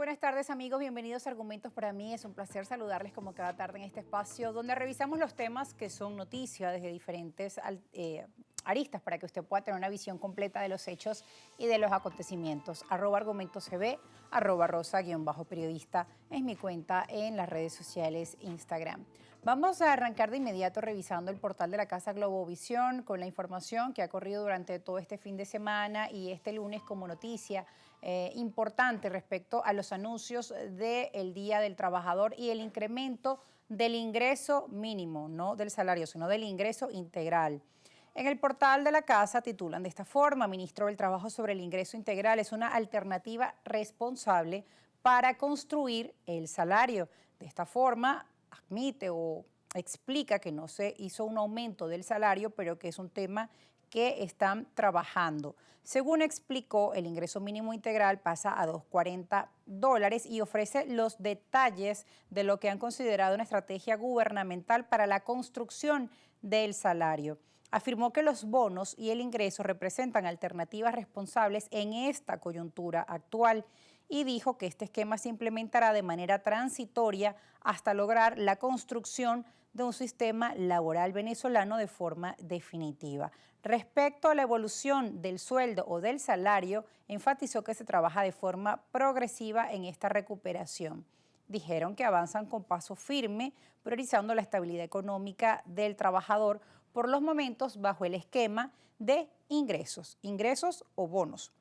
buenas tardes, amigos. Bienvenidos a Argumentos para mí. Es un placer saludarles como cada tarde en este espacio donde revisamos los temas que son noticia desde diferentes aristas para que usted pueda tener una visión completa de los hechos y de los acontecimientos. @argumentoscb, @rosa_periodista es mi cuenta en las redes sociales Instagram. Vamos a arrancar de inmediato revisando el portal de la Casa Globovisión con la información que ha corrido durante todo este fin de semana y este lunes como noticia importante respecto a los anuncios del Día del Trabajador y el incremento del ingreso mínimo, no del salario, sino del ingreso integral. En el portal de la Casa titulan de esta forma: Ministro del Trabajo sobre el ingreso integral es una alternativa responsable para construir el salario. De esta forma, admite o explica que no se hizo un aumento del salario, pero que es un tema que están trabajando. Según explicó, el ingreso mínimo integral pasa a $240 y ofrece los detalles de lo que han considerado una estrategia gubernamental para la construcción del salario. Afirmó que los bonos y el ingreso representan alternativas responsables en esta coyuntura actual y dijo que este esquema se implementará de manera transitoria hasta lograr la construcción de un sistema laboral venezolano de forma definitiva. Respecto a la evolución del sueldo o del salario, enfatizó que se trabaja de forma progresiva en esta recuperación. Dijeron que avanzan con paso firme, priorizando la estabilidad económica del trabajador, por los momentos bajo el esquema de ingresos o bonos.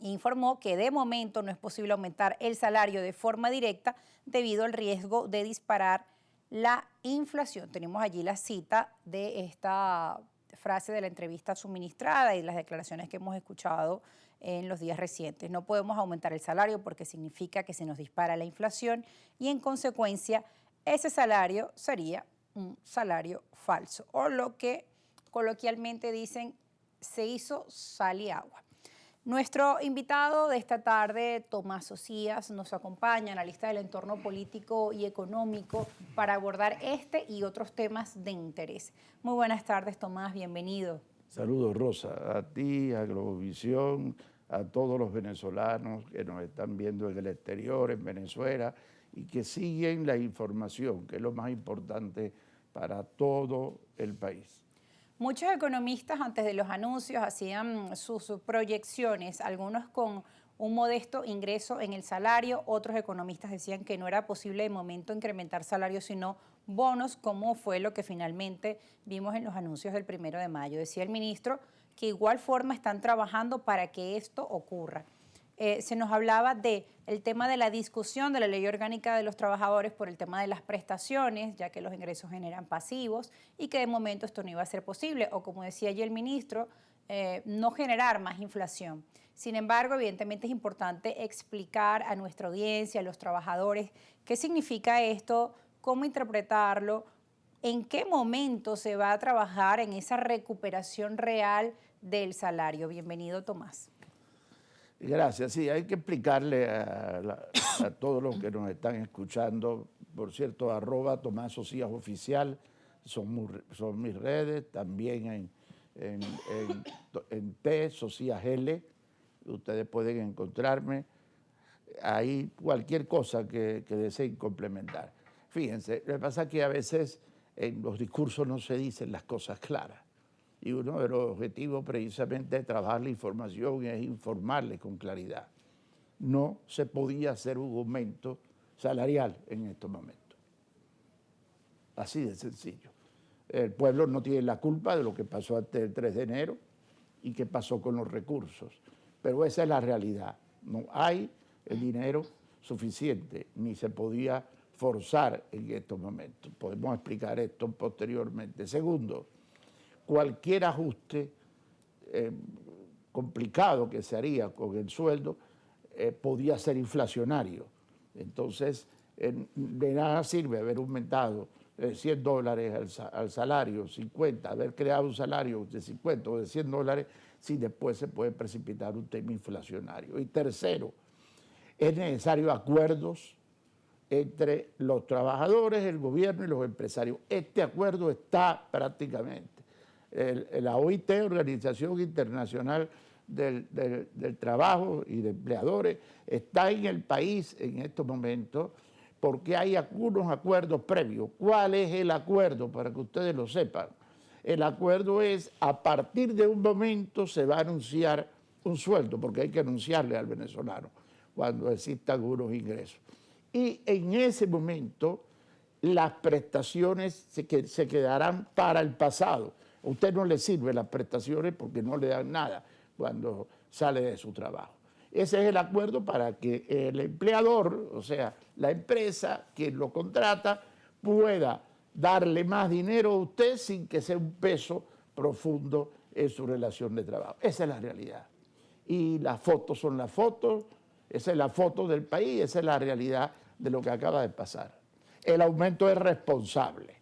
Informó que de momento no es posible aumentar el salario de forma directa debido al riesgo de disparar la inflación. Tenemos allí la cita de esta frase de la entrevista suministrada y las declaraciones que hemos escuchado en los días recientes. No podemos aumentar el salario porque significa que se nos dispara la inflación y en consecuencia ese salario sería un salario falso, o lo que coloquialmente dicen, se hizo sal y agua. Nuestro invitado de esta tarde, Tomás Socias, nos acompaña, analista del entorno político y económico, para abordar este y otros temas de interés. Muy buenas tardes, Tomás, bienvenido. Saludos, Rosa, a ti, a Globovisión, a todos los venezolanos que nos están viendo en el exterior, en Venezuela, y que siguen la información, que es lo más importante para todo el país. Muchos economistas antes de los anuncios hacían sus proyecciones, algunos con un modesto ingreso en el salario, otros economistas decían que no era posible de momento incrementar salarios, sino bonos, como fue lo que finalmente vimos en los anuncios del 1 de mayo. Decía el ministro que igual forma están trabajando para que esto ocurra. Se nos hablaba del tema de la discusión de la Ley Orgánica de los Trabajadores por el tema de las prestaciones, ya que los ingresos generan pasivos y que de momento esto no iba a ser posible, o como decía allí el ministro, no generar más inflación. Sin embargo, evidentemente es importante explicar a nuestra audiencia, a los trabajadores, qué significa esto, cómo interpretarlo, en qué momento se va a trabajar en esa recuperación real del salario. Bienvenido, Tomás. Gracias. Sí, hay que explicarle a todos los que nos están escuchando. Por cierto, @Tomás Socias Oficial son mis redes, también en T, Socias L. Ustedes pueden encontrarme ahí cualquier cosa que deseen complementar. Fíjense, lo que pasa es que a veces en los discursos no se dicen las cosas claras. Y uno de los objetivos precisamente de trabajar la información es informarle con claridad. No se podía hacer un aumento salarial en estos momentos. Así de sencillo. El pueblo no tiene la culpa de lo que pasó antes del 3 de enero y qué pasó con los recursos. Pero esa es la realidad. No hay el dinero suficiente, ni se podía forzar en estos momentos. Podemos explicar esto posteriormente. Segundo, cualquier ajuste complicado que se haría con el sueldo podía ser inflacionario. Entonces, de nada sirve haber aumentado $100 al salario, 50, haber creado un salario de 50 o de $100 si después se puede precipitar un tema inflacionario. Y tercero, es necesario acuerdos entre los trabajadores, el gobierno y los empresarios. Este acuerdo está prácticamente. La OIT, Organización Internacional del trabajo y de empleadores está en el país en estos momentos porque hay algunos acuerdos previos. ¿Cuál es el acuerdo? Para que ustedes lo sepan. El acuerdo es, a partir de un momento se va a anunciar un sueldo, porque hay que anunciarle al venezolano cuando existan unos ingresos. Y en ese momento las prestaciones se quedarán para el pasado. A usted no le sirven las prestaciones porque no le dan nada cuando sale de su trabajo. Ese es el acuerdo para que el empleador, o sea, la empresa, quien lo contrata, pueda darle más dinero a usted sin que sea un peso profundo en su relación de trabajo. Esa es la realidad. Y las fotos son las fotos, esa es la foto del país, esa es la realidad de lo que acaba de pasar. El aumento es responsable,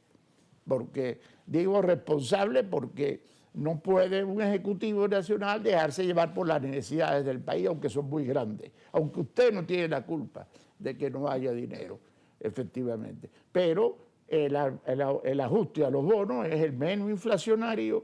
porque digo responsable porque no puede un ejecutivo nacional dejarse llevar por las necesidades del país, aunque son muy grandes, aunque usted no tiene la culpa de que no haya dinero, efectivamente. Pero el ajuste a los bonos es el menos inflacionario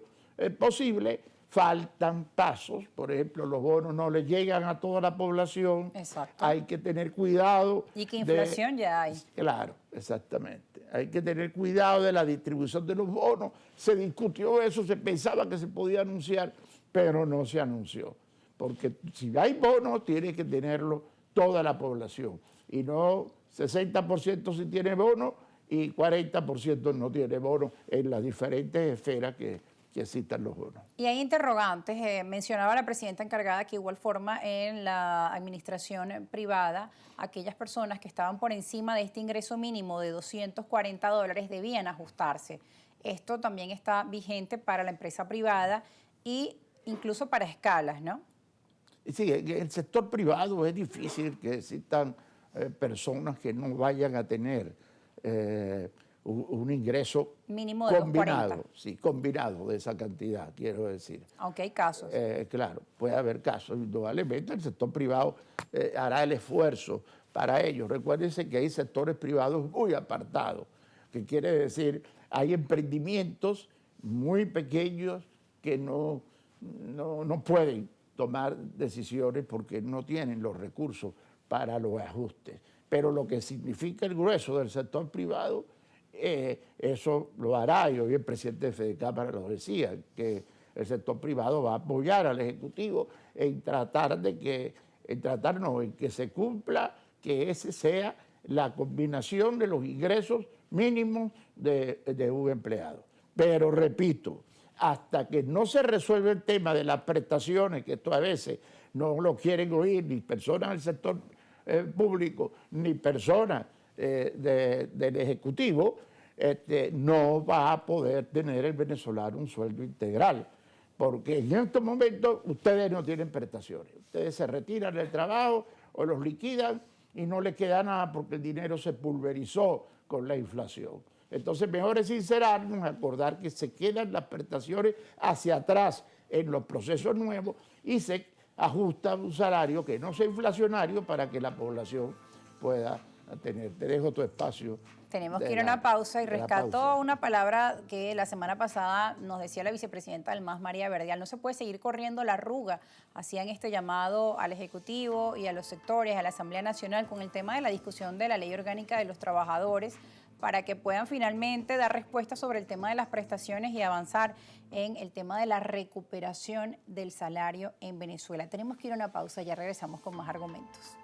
posible. Faltan pasos, por ejemplo, los bonos no le llegan a toda la población. Exacto. Hay que tener cuidado. Y que inflación ya hay. Claro, exactamente. Hay que tener cuidado de la distribución de los bonos. Se discutió eso, se pensaba que se podía anunciar, pero no se anunció. Porque si hay bonos, tiene que tenerlo toda la población. Y no 60% si tiene bono y 40% no tiene bono en las diferentes esferas que existan los bonos. Y hay interrogantes. Mencionaba la presidenta encargada que igual forma en la administración privada, aquellas personas que estaban por encima de este ingreso mínimo de $240 debían ajustarse. Esto también está vigente para la empresa privada e incluso para escalas, ¿no? Sí, en el sector privado es difícil que existan personas que no vayan a tener un ingreso mínimo de combinado, 240. sí, combinado de esa cantidad, quiero decir. Aunque hay casos. Claro, puede haber casos, indudablemente el sector privado hará el esfuerzo para ello. Recuérdense que hay sectores privados muy apartados, que quiere decir, hay emprendimientos muy pequeños que no pueden tomar decisiones porque no tienen los recursos para los ajustes. Pero lo que significa el grueso del sector privado, eso lo hará, y hoy el presidente de Fedecámara lo decía, que el sector privado va a apoyar al Ejecutivo en que se cumpla, que esa sea la combinación de los ingresos mínimos de un empleado. Pero repito, hasta que no se resuelva el tema de las prestaciones, que esto a veces no lo quieren oír ni personas del sector público, ni personas del Ejecutivo, no va a poder tener el venezolano un sueldo integral. Porque en estos momentos ustedes no tienen prestaciones. Ustedes se retiran del trabajo o los liquidan y no les queda nada porque el dinero se pulverizó con la inflación. Entonces, mejor es sincerarnos, acordar que se quedan las prestaciones hacia atrás en los procesos nuevos y se ajusta un salario que no sea inflacionario para que la población pueda tener. Te dejo tu espacio. Tenemos que ir a una pausa y rescato una palabra que la semana pasada nos decía la vicepresidenta del MAS, María Verdial. No se puede seguir corriendo la arruga. Hacían este llamado al Ejecutivo y a los sectores, a la Asamblea Nacional, con el tema de la discusión de la Ley Orgánica de los Trabajadores, para que puedan finalmente dar respuesta sobre el tema de las prestaciones y avanzar en el tema de la recuperación del salario en Venezuela. Tenemos que ir a una pausa, ya regresamos con más argumentos.